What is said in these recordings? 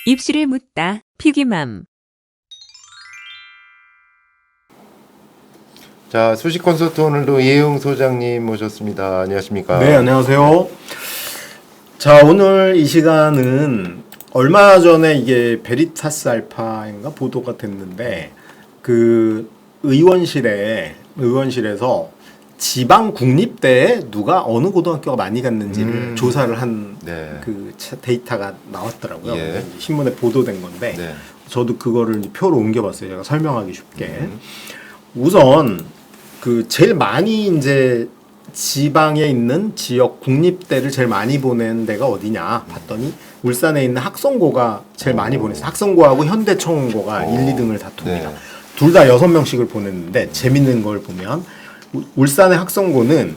입시를 묻다 피기맘. 자, 수식 콘서트 오늘도 이혜용 소장님 모셨습니다. 안녕하십니까? 네, 안녕하세요. 자, 오늘 이 시간은 얼마 전에 이게 베리타스 알파인가 보도가 됐는데 그 의원실에서 지방 국립대에 누가 어느 고등학교가 많이 갔는지를 조사를 한 그 데이터가 나왔더라고요. 예. 신문에 보도된 건데 네. 저도 그거를 이제 표로 옮겨봤어요. 제가 설명하기 쉽게. 우선 그 제일 많이 이제 지방에 있는 지역 국립대를 제일 많이 보낸 데가 어디냐 봤더니 울산에 있는 학성고가 제일 많이 보냈어요. 학성고하고 현대청운고가 1, 2등을 다툽니다. 네. 둘 다 6명씩을 보냈는데 재밌는 걸 보면 울산의 학성고는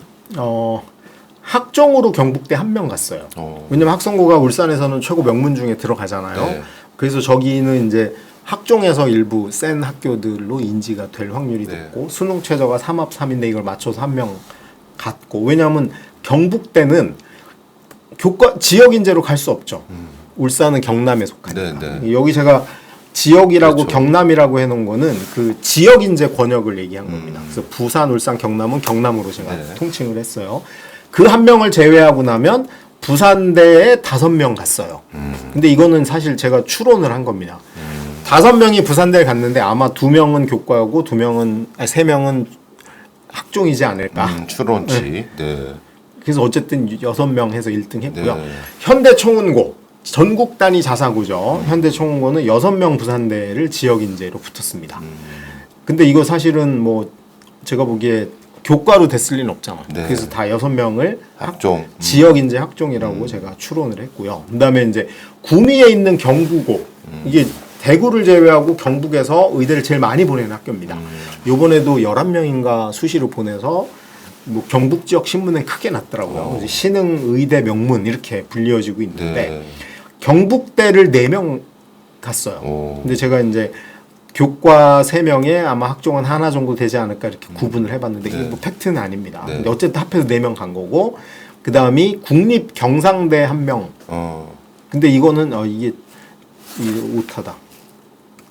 학종으로 경북대 1명 갔어요. 왜냐면 학성고가 울산에서는 최고 명문 중에 들어가잖아요. 네. 그래서 저기는 이제 학종에서 일부 센 학교들로 인지가 될 확률이 네. 높고 수능 최저가 3합 3인데 이걸 맞춰서 1명 갔고, 왜냐하면 경북대는 지역 인재로 갈 수 없죠. 울산은 경남에 속하니까. 네, 네. 여기 제가 지역이라고 그렇죠. 경남이라고 해놓은 거는 그 지역 인재 권역을 얘기한 겁니다. 그래서 부산, 울산, 경남은 경남으로 제가 네. 통칭을 했어요. 그 1명을 제외하고 나면 부산대에 5명 갔어요. 근데 이거는 사실 제가 추론을 한 겁니다. 5명이 부산대에 갔는데 아마 2명은 교과고 3명은 학종이지 않을까. 추론치. 네. 그래서 어쨌든 6명 해서 1등 했고요. 네. 현대총운고, 전국 단위 자사고죠. 현대총운고는 6명 부산대를 지역 인재로 붙었습니다. 근데 이거 사실은 뭐 제가 보기에 교과로 됐을 리는 없잖아. 네. 그래서 다 6명을 학종. 지역 인재 학종이라고 제가 추론을 했고요. 그다음에 이제 구미에 있는 경부고, 이게 대구를 제외하고 경북에서 의대를 제일 많이 보내는 학교입니다. 요번에도 11명인가 수시로 보내서 뭐 경북 지역 신문에 크게 났더라고요. 이제 신흥 의대 명문 이렇게 불리어지고 있는데 네. 경북대를 4명 갔어요. 근데 제가 이제 교과 3명에 아마 학종은 하나 정도 되지 않을까 이렇게 구분을 해봤는데 이게 뭐 팩트는 아닙니다. 네. 근데 어쨌든 합해서 4명 간 거고, 그 다음이 국립 경상대 1명. 근데 이거는 이게 오타다.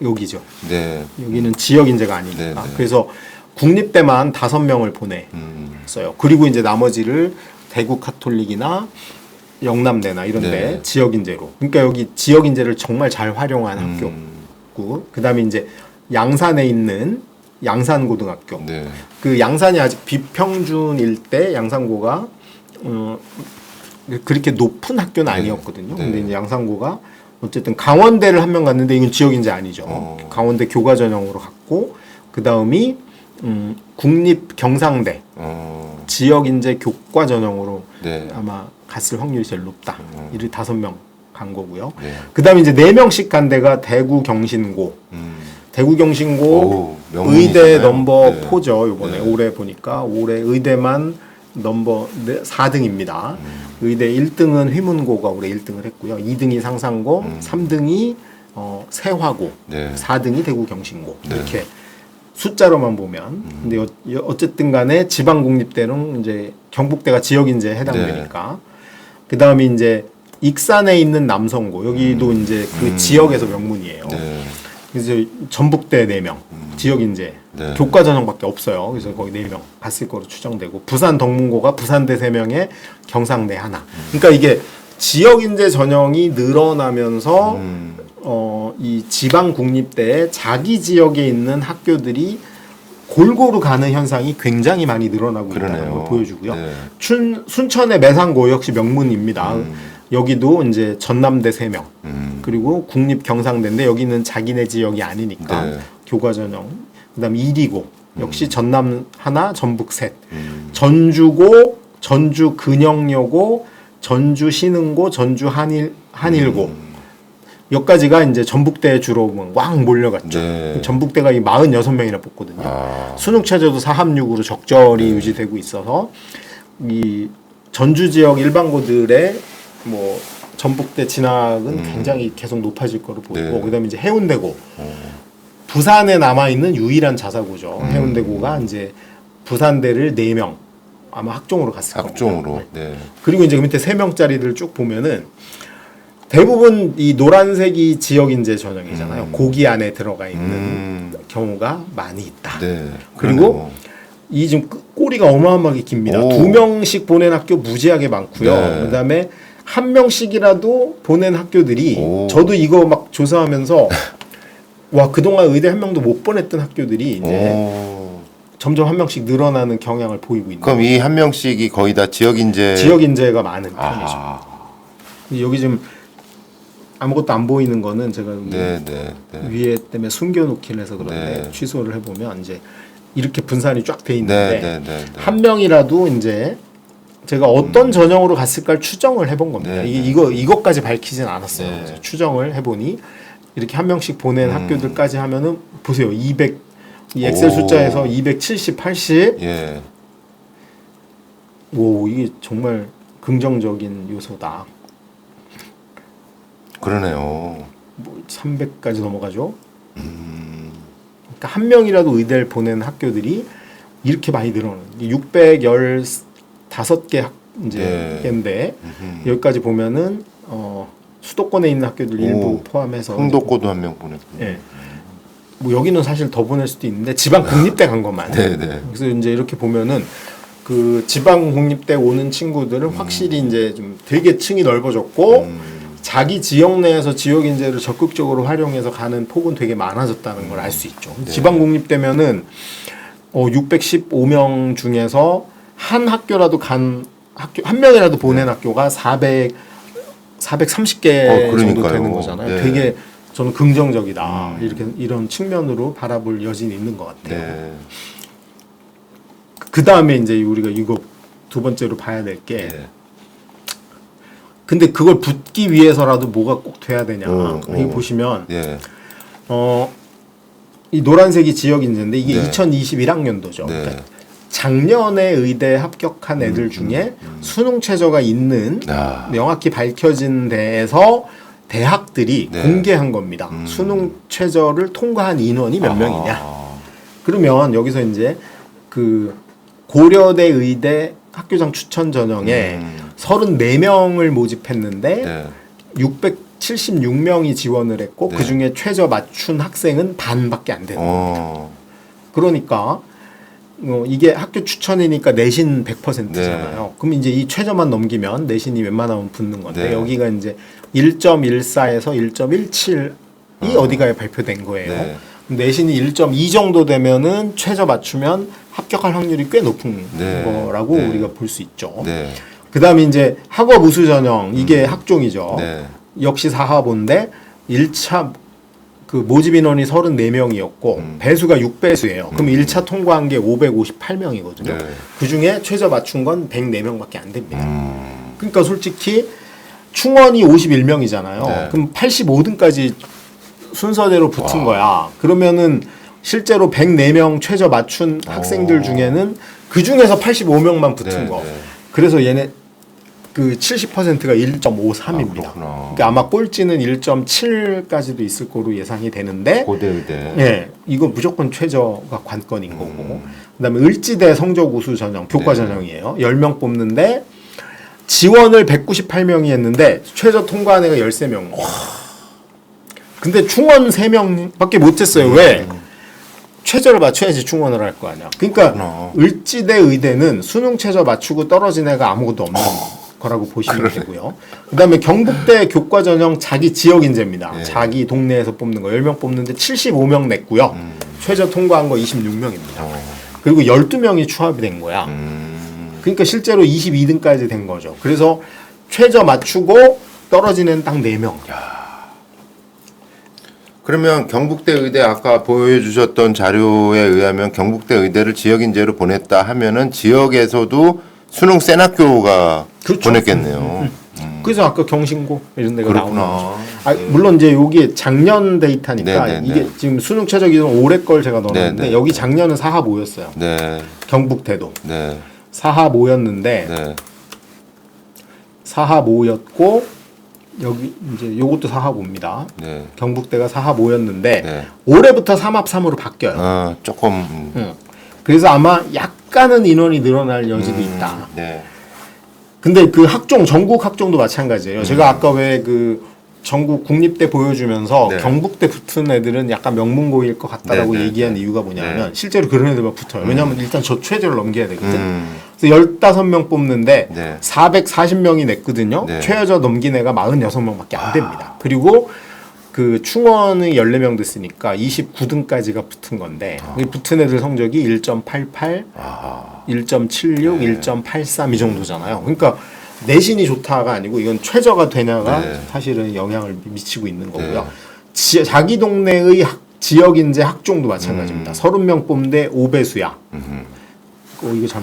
여기죠. 네. 여기는 지역 인재가 아니니까. 네, 네. 그래서 국립대만 5명을 보냈어요. 그리고 이제 나머지를 대구 카톨릭이나 영남대나 이런 데 네. 지역 인재로. 그러니까 여기 지역 인재를 정말 잘 활용한 학교고, 그다음에 이제 양산에 있는 양산고등학교. 네. 그 양산이 아직 비평준 일대 양산고가 그렇게 높은 학교는 아니었거든요. 네. 근데 이제 양산고가 어쨌든 강원대를 1명 갔는데 이건 지역 인재 아니죠. 강원대 교과 전형으로 갔고, 그 다음이 국립 경상대 지역 인재 교과 전형으로 네. 아마 갔을 확률이 제일 높다. 이를 5명 간 거고요. 네. 그 다음에 이제 4명씩 간 데가 대구 경신고. 대구 경신고 어우, 의대 명문이잖아요. 넘버 네. 4죠. 요번에 네. 올해 보니까 올해 의대만 넘버 4등입니다. 의대 1등은 휘문고가 올해 1등을 했고요. 2등이 상산고, 3등이 세화고, 네. 4등이 대구 경신고. 네. 이렇게 숫자로만 보면. 근데 어쨌든 간에 지방 국립대는 이제 경북대가 지역 인재에 해당되니까. 그다음에 이제 익산에 있는 남성고. 여기도 이제 그 지역에서 명문이에요. 네. 그래서 전북대 4명, 지역 인재, 네. 교과 전형밖에 없어요. 그래서 거기 4명 갔을 거로 추정되고, 부산 덕문고가 부산대 3명에 경상대 하나. 그러니까 이게 지역 인재 전형이 늘어나면서 이 지방 국립대에 자기 지역에 있는 학교들이 골고루 가는 현상이 굉장히 많이 늘어나고 있다는 그러네요. 걸 보여주고요. 네. 순천의 매산고 역시 명문입니다. 여기도 이제 전남대 3명, 그리고 국립 경상대인데 여기는 자기네 지역이 아니니까 네. 교과 전형. 그다음 이리고 역시 전남 하나, 전북 셋. 전주고, 전주 근영여고, 전주 신흥고, 전주 한일고. 여기까지가 이제 전북대에 주로 왕 몰려갔죠. 네. 전북대가 46명이나 뽑거든요. 수능 체제도 4합6으로 적절히 유지되고 있어서 이 전주 지역 일반고들의 뭐 전북대 진학은 굉장히 계속 높아질 거로 보이고, 네. 그다음에 이제 해운대고, 부산에 남아 있는 유일한 자사고죠. 해운대고가 이제 부산대를 4명 아마 학종으로 갔을 겁니다. 학종으로. 네. 그리고 이제 그 밑에 3명짜리들 쭉 보면은 대부분 이 노란색이 지역 인재 전형이잖아요. 고기 안에 들어가 있는 경우가 많이 있다. 네. 그리고 이 지금 꼬리가 어마어마하게 깁니다. 오. 2명씩 보낸 학교 무지하게 많고요. 네. 그다음에 1명씩이라도 보낸 학교들이 오. 저도 이거 막 조사하면서 와 그동안 의대 한 명도 못 보냈던 학교들이 이제 오. 점점 한 명씩 늘어나는 경향을 보이고 있는. 그럼 이 한 명씩이 거의 다 지역 인재. 지역 인재가 많은 편이죠. 아. 근데 여기 지금 아무것도 안 보이는 거는 제가 여기 네. 위에 때문에 숨겨놓긴 해서 그런데 네. 취소를 해보면 이제 이렇게 분산이 쫙 돼 있는데 네. 한 명이라도 이제 제가 어떤 전형으로 갔을까를 추정을 해본 겁니다. 네, 이것까지 밝히진 않았어요. 네. 그래서 추정을 해보니 이렇게 한 명씩 보낸 학교들까지 하면은 보세요. 200 이 엑셀 오. 숫자에서 270, 80. 예. 오 이게 정말 긍정적인 요소다. 그러네요. 뭐 300까지 넘어가죠. 그러니까 한 명이라도 의대를 보낸 학교들이 이렇게 많이 늘어나는 615개 이제 네. 개인데 여기까지 보면은 수도권에 있는 학교들 일부 포함해서 흥도고도 한 명 보냈군요. 예. 뭐 여기는 사실 더 보낼 수도 있는데 지방 국립대 간 것만. 네. 그래서 이제 이렇게 보면은 그 지방 국립대 오는 친구들은 확실히 이제 좀 되게 층이 넓어졌고 자기 지역 내에서 지역 인재를 적극적으로 활용해서 가는 폭은 되게 많아졌다는 걸 알 수 있죠. 네. 지방 국립대면은 615명 중에서 한 학교라도 간 학교 한 명이라도 보낸 학교가 430개 정도 그러니까요. 되는 거잖아요. 네. 되게 저는 긍정적이다. 이런 측면으로 바라볼 여지는 있는 것 같아요. 네. 그 다음에 이제 우리가 이거 두 번째로 봐야 될 게 네. 근데 그걸 붙기 위해서라도 뭐가 꼭 돼야 되냐. 여기 보시면 예. 이 노란색이 지역 인재인데 이게 네. 2021학년도죠. 네. 그러니까 작년에 의대 합격한 애들 중에 수능 최저가 있는 아. 명확히 밝혀진 데에서 대학들이 네. 공개한 겁니다. 수능 최저를 통과한 인원이 몇 명이냐. 그러면 여기서 이제 그 고려대 의대 학교장 추천 전형에 34명을 모집했는데 네. 676명이 지원을 했고 네. 그중에 최저 맞춘 학생은 반밖에 안 되는 겁니다. 그러니까 이게 학교 추천이니까 내신 100%잖아요. 그럼 이제 이 최저만 넘기면 내신이 웬만하면 붙는 건데 네. 여기가 이제 1.14에서 1.17이 어디가에 발표된 거예요. 네. 내신이 1.2 정도 되면은 최저 맞추면 합격할 확률이 꽤 높은 네. 거라고 네. 우리가 볼 수 있죠. 네. 그다음에 이제 학업 우수 전형 이게 학종이죠. 네. 역시 4하본데 1차 그 모집 인원이 34명이었고 배수가 6배수예요. 그럼 1차 통과한 게 558명이거든요. 네. 그중에 최저 맞춘 건 104명밖에 안 됩니다. 그러니까 솔직히 충원이 51명이잖아요. 네. 그럼 85등까지 순서대로 붙은 거야. 그러면은 실제로 104명 최저 맞춘 학생들 중에는 그 중에서 85명만 붙은 네, 거. 네. 그래서 얘네 그 70%가 1.53입니다. 그렇구나. 그러니까 아마 꼴찌는 1.7까지도 있을 거로 예상이 되는데 고대 의대. 예, 이거 무조건 최저가 관건인 거고. 그다음에 을지대 성적 우수 전형, 교과 전형이에요. 10명 뽑는데 지원을 198명이 했는데 최저 통과한 애가 13명. 근데 충원 3명밖에 못 했어요. 왜? 최저를 맞춰야지 충원을 할 거 아니야. 그러니까 그렇구나. 을지대 의대는 수능 최저 맞추고 떨어진 애가 아무것도 없는 거라고 보시면 되고요. 그다음에 경북대 교과 전형 자기 지역 인재입니다. 예. 자기 동네에서 뽑는 거 10명 뽑는데 75명 냈고요. 최저 통과한 거 26명입니다. 그리고 12명이 추합이 된 거야. 그러니까 실제로 22등까지 된 거죠. 그래서 최저 맞추고 떨어진 애는 딱 4명. 그러면 경북대 의대 아까 보여주셨던 자료에 의하면 경북대 의대를 지역 인재로 보냈다 하면은 지역에서도 수능 센 학교가 그렇죠. 보냈겠네요. 그래서 아까 경신고 이런 데가 그렇구나. 나오는 거죠. 아, 물론 이제 여기 작년 데이터니까 네, 네, 이게 네. 지금 수능 최저 기준 올해 걸 제가 넣었는데 네, 네, 여기 작년은 4하 모였어요. 네, 경북대도 네, 4하 모였는데 네, 4하 모였고 여기 이제 요것도 4하 봅니다. 네. 경북대가 4하 모였는데 네. 올해부터 3합 3으로 바뀌어요. 아 조금. 그래서 아마 약간은 인원이 늘어날 여지도 있다. 네. 근데 그 학종 전국 학종도 마찬가지예요. 제가 아까 왜 그 전국 국립대 보여주면서 네. 경북대 붙은 애들은 약간 명문고일 것 같다라고 네, 네, 얘기한 네. 이유가 뭐냐면 네. 실제로 그런 애들만 붙어요. 왜냐하면 일단 저 최저를 넘겨야 되거든. 음. 그래서 15명 뽑는데 네. 440명이 냈거든요. 네. 최저 넘긴 애가 46명밖에 안 됩니다. 그리고 그 충원이 14명 됐으니까 29등까지가 붙은 건데 이 붙은 애들 성적이 1.88, 1.76, 1.83 이 정도잖아요. 그러니까 내신이 좋다가 아니고 이건 최저가 되냐가 네. 사실은 영향을 미치고 있는 거고요. 네. 자기 동네의 지역 인재 학종도 마찬가지입니다. 30명 뽑는데 5배수야. 이거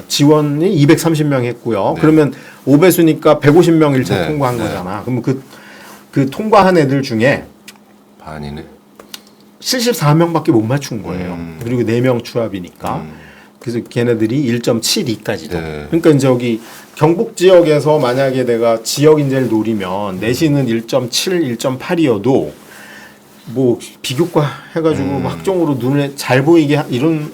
지원이 230명 했고요. 네. 그러면 5배수니까 150명 1차 네. 통과한 네. 거잖아. 그러면 그 통과한 애들 중에 반이네. 74명밖에 못 맞춘 거예요. 그리고 4명 추합이니까. 그래서 걔네들이 1.72까지도. 네. 그러니까 이제 여기 경북 지역에서 만약에 내가 지역 인재를 노리면 내신은 1.7, 1.8이어도 뭐 비교과 해가지고 뭐 학종으로 눈에 잘 보이게 이런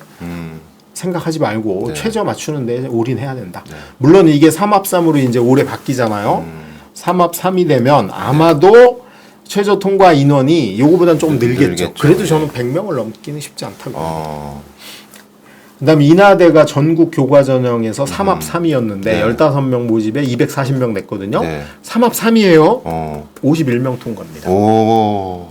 생각하지 말고 네. 최저 맞추는데 올인해야 된다. 물론 이게 3합3으로 이제 올해 바뀌잖아요. 3합 3이 되면 아마도 최저 통과 인원이 요거보다는 조금 늘겠죠. 늘겠죠. 그래도 저는 100명을 넘기는 쉽지 않다고. 그다음에 인하대가 전국 교과 전형에서 3합 3이었는데 네. 15명 모집에 240명 냈거든요. 네. 3합 3이에요. 51명 통과입니다. 오.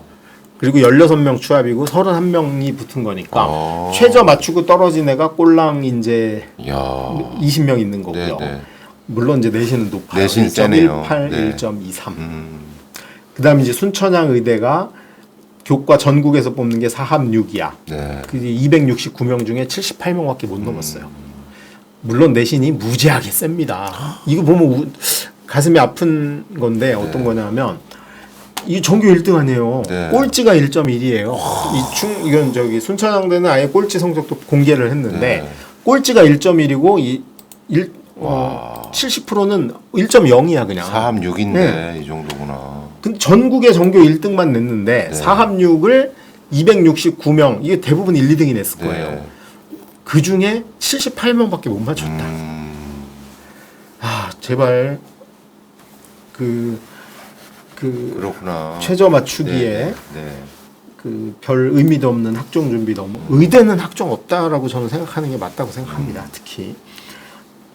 그리고 16명 추합이고 31명이 붙은 거니까 어. 최저 맞추고 떨어진 애가 꼴랑 이제 야. 20명 있는 거고요. 네, 네. 물론 이제 내신은 높아요. 내신 세네요. 1.18, 네. 1.23. 그다음에 이제 순천향 의대가 교과 전국에서 뽑는 게 4합 6이야. 네. 그 269명 중에 78명밖에 못 넘었어요. 물론 내신이 무지하게 셉니다. 이거 보면 가슴이 아픈 건데 어떤 거냐면 이 전교 1등 아니에요. 네. 꼴찌가 1.1이에요. 이건 저기 순천향대는 아예 꼴찌 성적도 공개를 했는데 네. 꼴찌가 1.1이고 70%는 1.0이야 그냥. 4합 6인데 네. 이 정도구나. 근데 전국에 전교 1등만 냈는데 네. 4합 6을 269명 이게 대부분 1, 2등이 냈을 거예요. 네. 그 중에 78명밖에 못 맞췄다. 아 제발 그렇구나. 최저 맞추기에 네. 네. 그 별 의미도 없는 학종 준비 너무 의대는 학종 없다라고 저는 생각하는 게 맞다고 생각합니다. 특히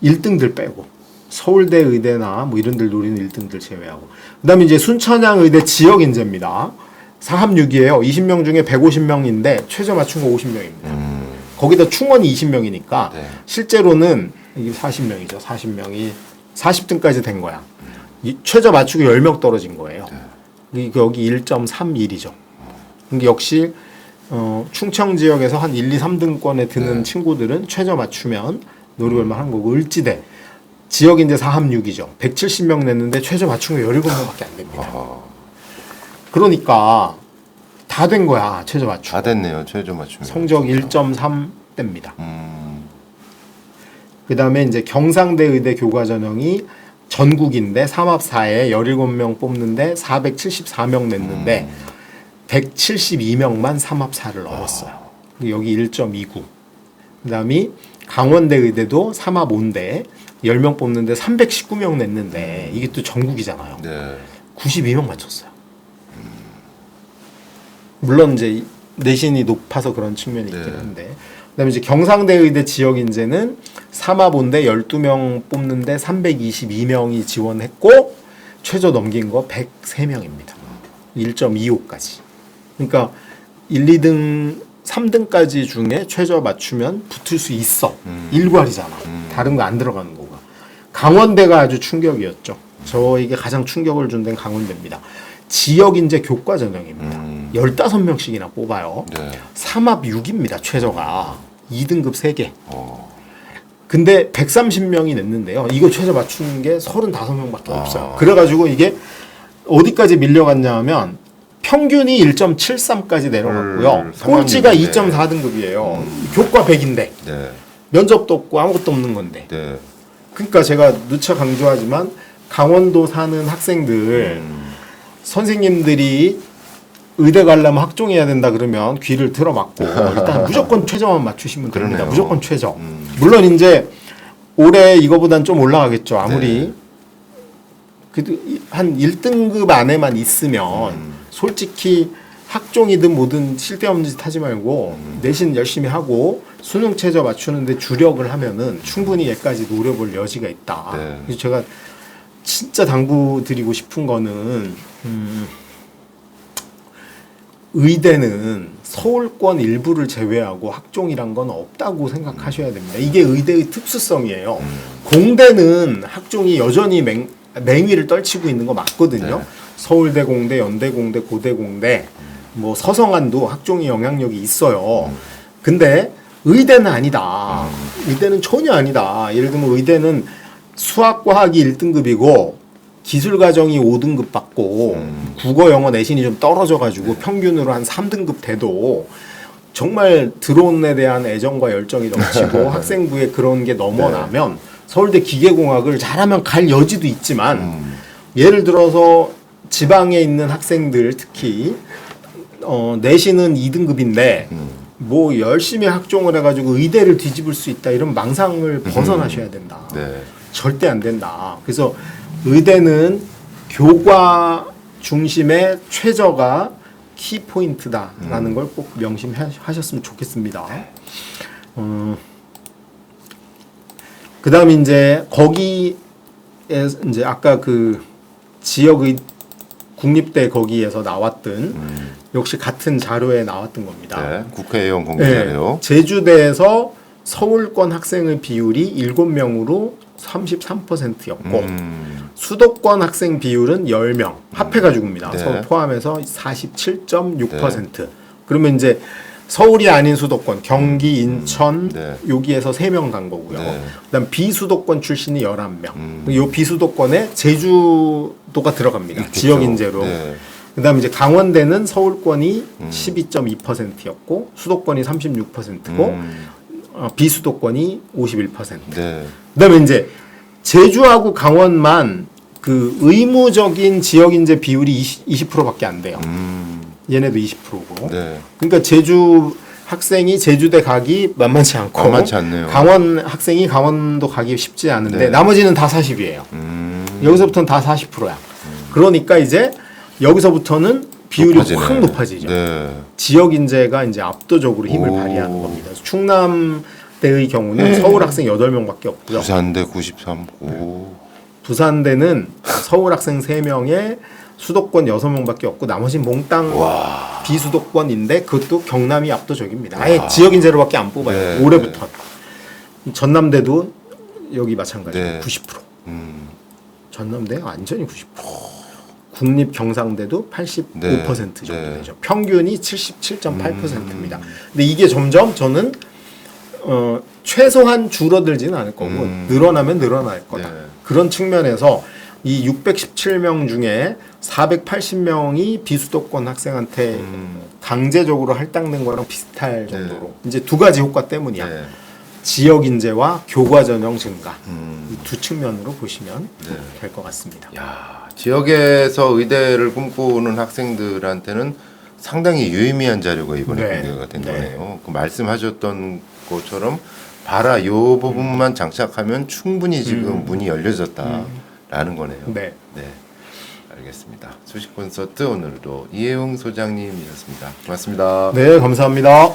1등들 빼고 서울대 의대나 뭐 이런 데 노리는 1등들 제외하고 그다음에 이제 순천향 의대 지역 인재입니다. 4합 6이에요. 20명 중에 150명인데 최저 맞춘 거 50명입니다. 거기다 충원이 20명이니까 네. 실제로는 이게 40명이죠. 40명이 40등까지 된 거야. 최저 맞추고 10명 떨어진 거예요. 여기 1.31이죠. 근데 역시 충청 지역에서 한 1, 2, 3등권에 드는 친구들은 최저 맞추면 노려볼만 한 거고 을지대 지역 인재 4합 6이죠. 170명 냈는데 최저 맞춘 거 17명밖에 안 됩니다. 그러니까 다 된 거야. 최저 맞추고. 다 됐네요. 최저 맞추면. 성적 1.3대입니다. 그 다음에 이제 경상대 의대 교과 전형이 전국인데 3합 4에 17명 뽑는데 474명 냈는데 172명만 3합 4를 넘었어요. 여기 1.29. 그 다음에 강원대 의대도 3합 5인데 10명 뽑는데 319명 냈는데 이게 또 전국이잖아요. 네. 92명 맞췄어요. 물론 이제 내신이 높아서 그런 측면이 있긴 한데 그다음에 이제 경상대 의대 지역 인재는 3합5인데 12명 뽑는데 322명이 지원했고 최저 넘긴 거 103명입니다. 1.25까지. 그러니까 1, 2등, 3등까지 중에 최저 맞추면 붙을 수 있어. 일괄이잖아. 다른 거 안 들어가는 거가. 강원대가 아주 충격이었죠. 저에게 가장 충격을 준 데는 강원대입니다. 지역 인재 교과 전형입니다. 15명씩이나 뽑아요. 네. 3합 6입니다. 최저가. 2등급 3개. 근데 130명이 냈는데요. 이거 최저 맞추는 게 35명밖에 없어요. 그래가지고 이게 어디까지 밀려갔냐 하면 평균이 1.73까지 내려갔고요. 꼴찌가 2.4등급이에요. 교과 100인데. 네. 면접도 없고 아무것도 없는 건데. 네. 그러니까 제가 누차 강조하지만 강원도 사는 학생들 선생님들이 의대 가려면 학종해야 된다 그러면 귀를 들어맞고 일단 무조건 최저만 맞추시면 됩니다. 그러네요. 무조건 최저. 물론 이제 올해 이거보단 좀 올라가겠죠. 아무리 그래도 한 1등급 안에만 있으면 솔직히 학종이든 뭐든 쓸데없는 짓 하지 말고 내신 열심히 하고 수능 최저 맞추는데 주력을 하면은 충분히 얘까지 노려볼 여지가 있다. 네. 그래서 제가 진짜 당부드리고 싶은 거는 의대는 서울권 일부를 제외하고 학종이란 건 없다고 생각하셔야 됩니다. 이게 의대의 특수성이에요. 공대는 학종이 여전히 맹위를 떨치고 있는 거 맞거든요. 네. 서울대 공대, 연대 공대, 고대 공대, 뭐 서성한도 학종이 영향력이 있어요. 근데 의대는 아니다. 의대는 전혀 아니다. 예를 들면 의대는 수학, 과학이 1등급이고 기술 과정이 5등급 받고 국어, 영어 내신이 좀 떨어져가지고 평균으로 한 3등급 돼도 정말 드론에 대한 애정과 열정이 넘치고 학생부에 그런 게 넘어나면 서울대 기계공학을 잘하면 갈 여지도 있지만 예를 들어서 지방에 있는 학생들 특히 내신은 2등급인데 뭐 열심히 학종을 해가지고 의대를 뒤집을 수 있다 이런 망상을 벗어나셔야 된다. 네. 절대 안 된다. 그래서 의대는 교과 중심의 최저가 키포인트다라는 걸 꼭 명심하셨으면 좋겠습니다. 그다음에 이제 거기에 이제 아까 그 지역의 국립대 거기에서 나왔던 역시 같은 자료에 나왔던 겁니다. 네. 국회의원 공개 자료. 제주대에서 서울권 학생의 비율이 7명으로 33%였고 수도권 학생 비율은 10명 합해가지고입니다. 네. 서울 포함해서 47.6%. 그러면 이제 서울이 아닌 수도권, 경기, 인천 네. 여기에서 3명 간 거고요. 네. 그다음 비수도권 출신이 11명. 이 비수도권에 제주도가 들어갑니다. 있겠죠. 지역 인재로. 네. 그다음 이제 강원대는 서울권이 12.2%였고 수도권이 36%고 비수도권이 51%. 네. 그다음에 이제 제주하고 강원만 그 의무적인 지역 인재 비율이 20%밖에 안 돼요. 얘네도 20%고. 네. 그러니까 제주 학생이 제주대 가기 만만치 않고 만만치 않네요. 강원 학생이 강원도 가기 쉽지 않은데 네. 나머지는 다 40이에요. 여기서부터는 다 40%야. 그러니까 이제 여기서부터는 비율이 높아지네. 확 높아지죠. 네. 지역 인재가 이제 압도적으로 힘을 오. 발휘하는 겁니다. 그래서 충남대의 경우는 서울 학생 8명밖에 없고요. 부산대 93. 오. 부산대는 서울 학생 3명에 수도권 6명밖에 없고 나머지는 몽땅 비수도권인데 그것도 경남이 압도적입니다. 아예 지역 인재로밖에 안 뽑아요. 네, 올해부터. 전남대도 여기 마찬가지고 네. 90%. 전남대 완전히 90%. 국립 경상대도 85% 네. 정도 네. 되죠. 평균이 77.8%입니다. 근데 이게 점점 저는 최소한 줄어들지는 않을 거고 늘어나면 늘어날 거다. 네. 그런 측면에서 이 617명 중에 480명이 비수도권 학생한테 강제적으로 할당된 거랑 비슷할 정도로 이제 두 가지 효과 때문이야. 네. 지역 인재와 교과 전형 증가 이 두 측면으로 보시면 네. 될 것 같습니다. 야, 지역에서 의대를 꿈꾸는 학생들한테는 상당히 유의미한 자료가 이번에 네. 공개가 된 네. 거네요. 그 말씀하셨던 것처럼 봐라, 요 부분만 장착하면 충분히 지금 문이 열려졌다라는 거네요. 네. 네. 알겠습니다. 수식 콘서트 오늘도 이혜웅 소장님이셨습니다. 고맙습니다. 네, 감사합니다.